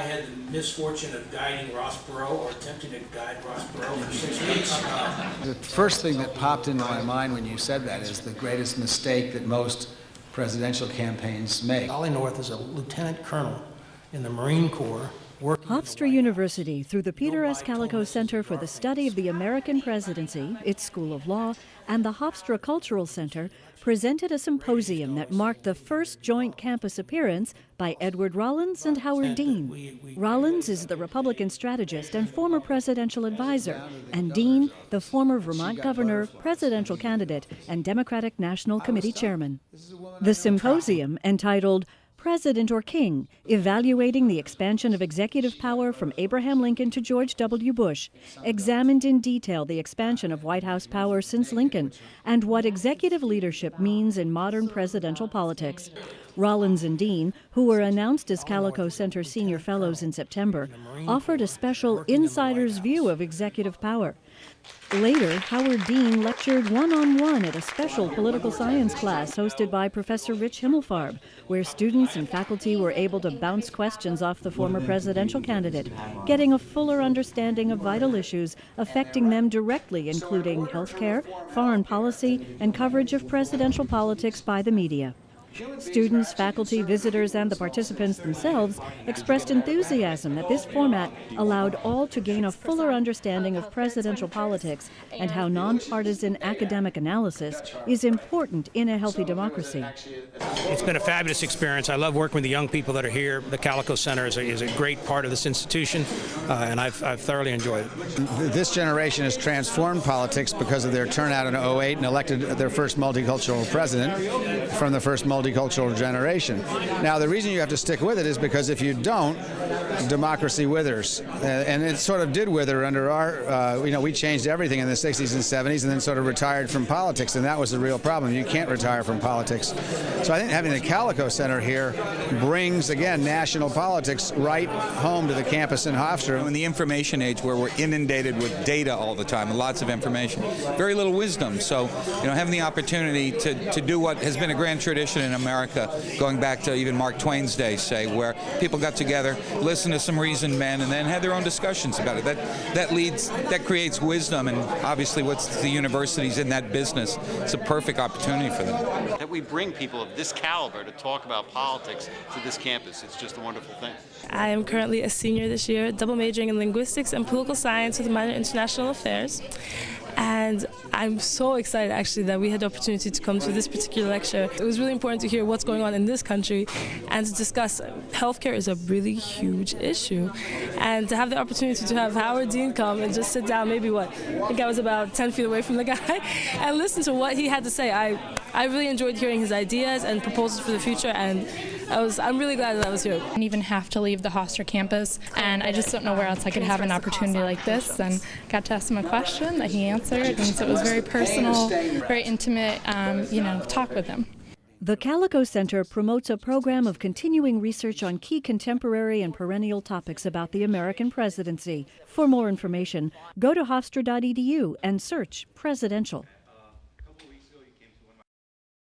had the misfortune of guiding Ross Perot, or attempting to guide Ross Perot for 6 weeks. The first thing that popped into my mind when you said that is the greatest mistake that most presidential campaigns make. Ollie North is a lieutenant colonel in the Marine Corps. Hofstra University, through the Peter S. Kalikow Center for the Study of the American Presidency, its School of Law, and the Hofstra Cultural Center, presented a symposium that marked the first joint campus appearance by Edward Rollins and Howard Dean. Rollins is the Republican strategist and former presidential advisor, and Dean, the former Vermont governor, presidential candidate, and Democratic National Committee chairman. The symposium, entitled President or King, Evaluating the Expansion of Executive Power from Abraham Lincoln to George W. Bush, examined in detail the expansion of White House power since Lincoln and what executive leadership means in modern presidential politics. Rollins and Dean, who were announced as Kalikow Center Senior Fellows in September, offered a special insider's view of executive power. Later, Howard Dean lectured one-on-one at a special political science class hosted by Professor Rich Himmelfarb, where students and faculty were able to bounce questions off the former presidential candidate, getting a fuller understanding of vital issues affecting them directly, including health care, foreign policy, and coverage of presidential politics by the media. Students, faculty, visitors, and the participants themselves expressed enthusiasm that this format allowed all to gain a fuller understanding of presidential politics and how nonpartisan academic analysis is important in a healthy democracy. It's been a fabulous experience. I love working with the young people that are here. The Kalikow Center is a great part of this institution, and I've thoroughly enjoyed it. This generation has transformed politics because of their turnout in '08 and elected their first multicultural president from the first multicultural generation. Now, the reason you have to stick with it is because if you don't, democracy withers. And it sort of did wither under our, we changed everything in the 60s and 70s and then sort of retired from politics, and that was the real problem. You can't retire from politics. So I think having the Kalikow Center here brings, again, national politics right home to the campus in Hofstra. In the information age where we're inundated with data all the time, lots of information, very little wisdom. So, having the opportunity to do what has been a grand tradition in America, going back to even Mark Twain's day, say, where people got together, listened to some reasoned men, and then had their own discussions about it. That creates wisdom, and obviously, what's the universities in that business? It's a perfect opportunity for them. That we bring people of this caliber to talk about politics to this campus, it's just a wonderful thing. I am currently a senior this year, double majoring in linguistics and political science with a minor in international affairs. And I'm so excited, actually, that we had the opportunity to come to this particular lecture. It was really important to hear what's going on in this country and to discuss healthcare is a really huge issue. And to have the opportunity to have Howard Dean come and just sit down, maybe I think I was about 10 feet away from the guy, and listen to what he had to say. I really enjoyed hearing his ideas and proposals for the future, and I'm really glad that I was here. I didn't even have to leave the Hofstra campus, and I just don't know where else I could have an opportunity like this, and got to ask him a question that he answered, and so it was very personal, very intimate, talk with him. The Kalikow Center promotes a program of continuing research on key contemporary and perennial topics about the American presidency. For more information, go to hofstra.edu and search presidential.